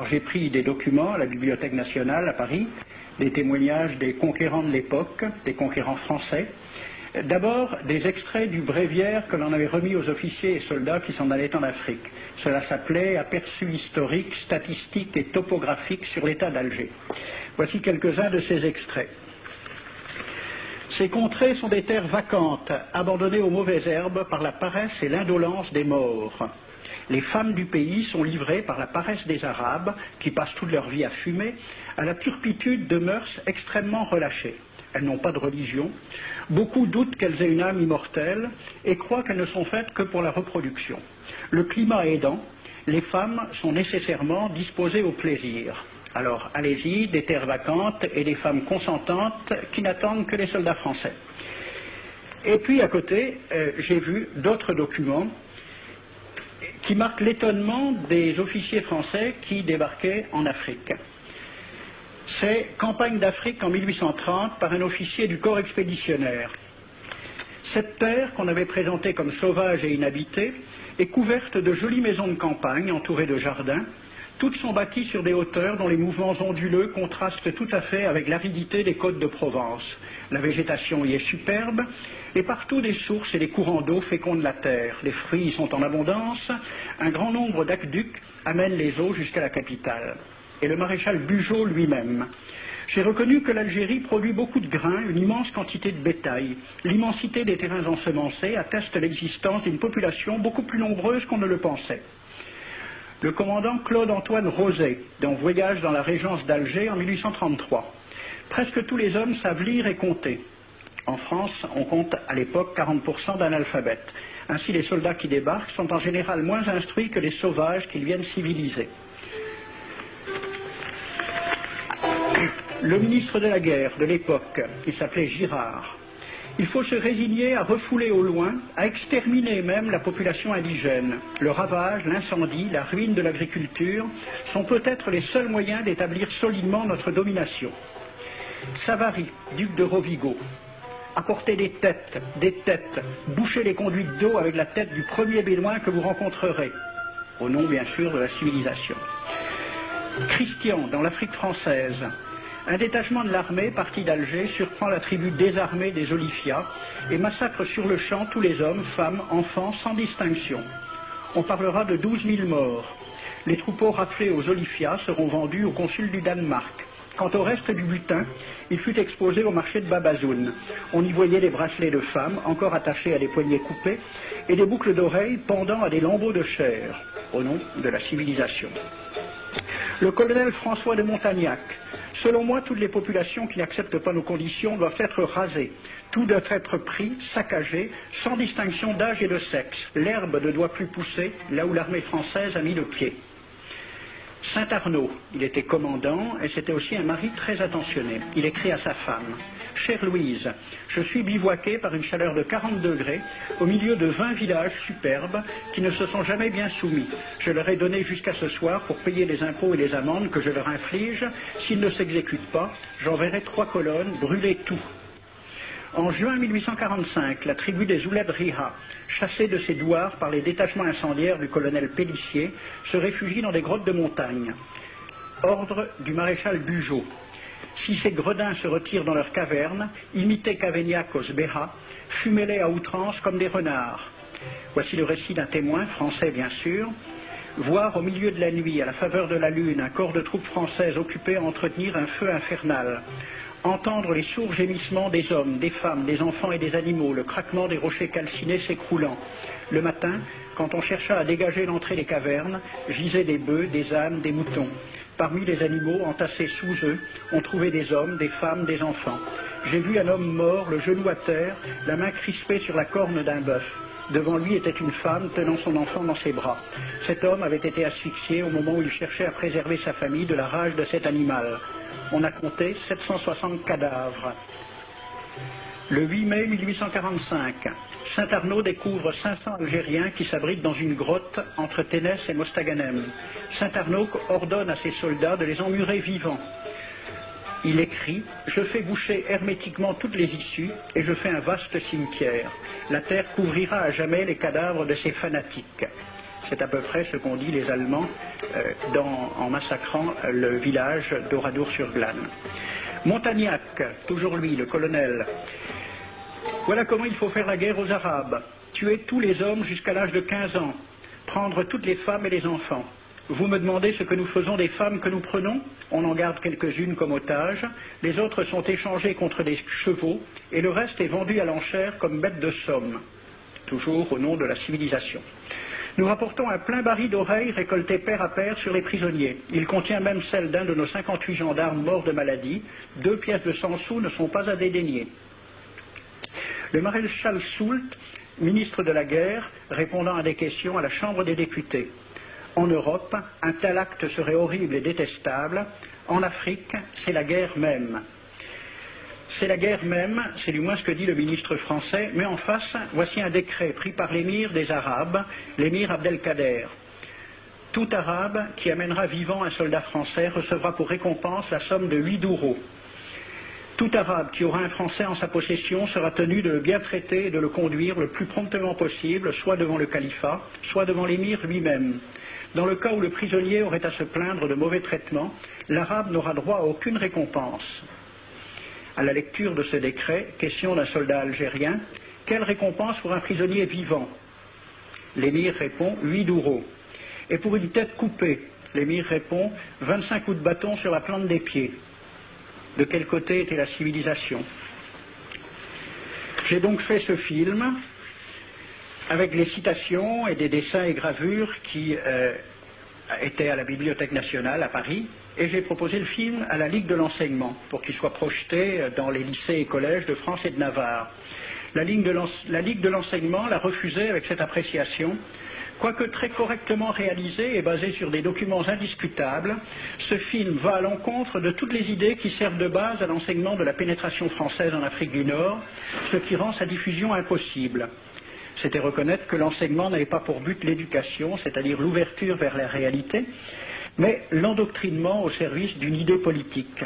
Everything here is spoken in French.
Alors j'ai pris des documents à la Bibliothèque nationale à Paris, des témoignages des conquérants de l'époque, des conquérants français. D'abord, des extraits du bréviaire que l'on avait remis aux officiers et soldats qui s'en allaient en Afrique. Cela s'appelait « Aperçu historique, statistique et topographique sur l'état d'Alger ». Voici quelques-uns de ces extraits. Ces contrées sont des terres vacantes, abandonnées aux mauvaises herbes par la paresse et l'indolence des morts. Les femmes du pays sont livrées par la paresse des Arabes, qui passent toute leur vie à fumer, à la turpitude de mœurs extrêmement relâchées. Elles n'ont pas de religion. Beaucoup doutent qu'elles aient une âme immortelle et croient qu'elles ne sont faites que pour la reproduction. Le climat aidant, les femmes sont nécessairement disposées au plaisir. Alors, allez-y, des terres vacantes et des femmes consentantes qui n'attendent que les soldats français. Et puis, à côté, j'ai vu d'autres documents qui marquent l'étonnement des officiers français qui débarquaient en Afrique. C'est Campagne d'Afrique en 1830 par un officier du corps expéditionnaire. Cette terre, qu'on avait présentée comme sauvage et inhabitée, est couverte de jolies maisons de campagne entourées de jardins. Toutes sont bâties sur des hauteurs dont les mouvements onduleux contrastent tout à fait avec l'aridité des côtes de Provence. La végétation y est superbe, et partout des sources et des courants d'eau fécondent la terre. Les fruits y sont en abondance, un grand nombre d'aqueducs amènent les eaux jusqu'à la capitale. Et le maréchal Bugeaud lui-même. J'ai reconnu que l'Algérie produit beaucoup de grains, une immense quantité de bétail. L'immensité des terrains ensemencés atteste l'existence d'une population beaucoup plus nombreuse qu'on ne le pensait. Le commandant Claude-Antoine Roset, dans Voyage dans la Régence d'Alger en 1833. Presque tous les hommes savent lire et compter. En France, on compte à l'époque 40% d'analphabètes. Ainsi, les soldats qui débarquent sont en général moins instruits que les sauvages qu'ils viennent civiliser. Le ministre de la guerre de l'époque, il s'appelait Girard. Il faut se résigner à refouler au loin, à exterminer même la population indigène. Le ravage, l'incendie, la ruine de l'agriculture sont peut-être les seuls moyens d'établir solidement notre domination. Savary, duc de Rovigo, apportez des têtes, bouchez les conduites d'eau avec la tête du premier bédouin que vous rencontrerez, au nom bien sûr de la civilisation. Christian, dans l'Afrique française, un détachement de l'armée parti d'Alger surprend la tribu désarmée des Olifias et massacre sur le champ tous les hommes, femmes, enfants, sans distinction. On parlera de 12 000 morts. Les troupeaux raflés aux Olifias seront vendus au consul du Danemark. Quant au reste du butin, il fut exposé au marché de Babazoun. On y voyait des bracelets de femmes, encore attachés à des poignets coupés, et des boucles d'oreilles pendant à des lambeaux de chair, au nom de la civilisation. Le colonel François de Montagnac. Selon moi, toutes les populations qui n'acceptent pas nos conditions doivent être rasées. Tout doit être pris, saccagé, sans distinction d'âge et de sexe. L'herbe ne doit plus pousser là où l'armée française a mis le pied. Saint-Arnaud, il était commandant et c'était aussi un mari très attentionné. Il écrit à sa femme: « Chère Louise, je suis bivouaqué par une chaleur de 40 degrés au milieu de 20 villages superbes qui ne se sont jamais bien soumis. Je leur ai donné jusqu'à ce soir pour payer les impôts et les amendes que je leur inflige. S'ils ne s'exécutent pas, j'enverrai 3 colonnes brûler tout. » En juin 1845, la tribu des Ouled Riha, chassée de ses douars par les détachements incendiaires du colonel Pélissier, se réfugie dans des grottes de montagne. Ordre du maréchal Bugeaud. Si ces gredins se retirent dans leurs cavernes, imitez Cavaignac aux Béha, fumez-les à outrance comme des renards. Voici le récit d'un témoin, français bien sûr. Voir au milieu de la nuit, à la faveur de la lune, un corps de troupes françaises occupé à entretenir un feu infernal. Entendre les sourds gémissements des hommes, des femmes, des enfants et des animaux, le craquement des rochers calcinés s'écroulant. Le matin, quand on chercha à dégager l'entrée des cavernes, gisaient des bœufs, des ânes, des moutons. Parmi les animaux, entassés sous eux, on trouvait des hommes, des femmes, des enfants. J'ai vu un homme mort, le genou à terre, la main crispée sur la corne d'un bœuf. Devant lui était une femme tenant son enfant dans ses bras. Cet homme avait été asphyxié au moment où il cherchait à préserver sa famille de la rage de cet animal. On a compté 760 cadavres. Le 8 mai 1845, Saint-Arnaud découvre 500 Algériens qui s'abritent dans une grotte entre Ténès et Mostaganem. Saint-Arnaud ordonne à ses soldats de les emmurer vivants. Il écrit: « Je fais boucher hermétiquement toutes les issues et je fais un vaste cimetière. La terre couvrira à jamais les cadavres de ces fanatiques. » C'est à peu près ce qu'ont dit les Allemands en massacrant le village d'Oradour-sur-Glane. Montagnac, toujours lui, le colonel. Voilà comment il faut faire la guerre aux Arabes. Tuer tous les hommes jusqu'à l'âge de 15 ans. Prendre toutes les femmes et les enfants. Vous me demandez ce que nous faisons des femmes que nous prenons? On en garde quelques-unes comme otages, les autres sont échangées contre des chevaux, et le reste est vendu à l'enchère comme bête de somme, toujours au nom de la civilisation. Nous rapportons un plein baril d'oreilles récolté paire à paire sur les prisonniers. Il contient même celle d'un de nos 58 gendarmes morts de maladie. 2 pièces de 100 sous ne sont pas à dédaigner. Le maréchal Soult, ministre de la guerre, répondant à des questions à la Chambre des députés. En Europe, un tel acte serait horrible et détestable. En Afrique, c'est la guerre même. C'est la guerre même, c'est du moins ce que dit le ministre français, mais en face, voici un décret pris par l'émir des Arabes, l'émir Abdelkader. Tout Arabe qui amènera vivant un soldat français recevra pour récompense la somme de 8 douros. Tout Arabe qui aura un Français en sa possession sera tenu de le bien traiter et de le conduire le plus promptement possible, soit devant le califat, soit devant l'émir lui-même. Dans le cas où le prisonnier aurait à se plaindre de mauvais traitements, l'Arabe n'aura droit à aucune récompense. À la lecture de ce décret, question d'un soldat algérien, quelle récompense pour un prisonnier vivant? L'émir répond 8 douros. Et pour une tête coupée, l'émir répond 25 coups de bâton sur la plante des pieds. De quel côté était la civilisation? J'ai donc fait ce film avec les citations et des dessins et gravures qui étaient à la Bibliothèque nationale à Paris, et j'ai proposé le film à la Ligue de l'enseignement pour qu'il soit projeté dans les lycées et collèges de France et de Navarre. La Ligue de l'enseignement l'a refusé avec cette appréciation. Quoique très correctement réalisé et basé sur des documents indiscutables, ce film va à l'encontre de toutes les idées qui servent de base à l'enseignement de la pénétration française en Afrique du Nord, ce qui rend sa diffusion impossible. C'était reconnaître que l'enseignement n'avait pas pour but l'éducation, c'est-à-dire l'ouverture vers la réalité, mais l'endoctrinement au service d'une idée politique.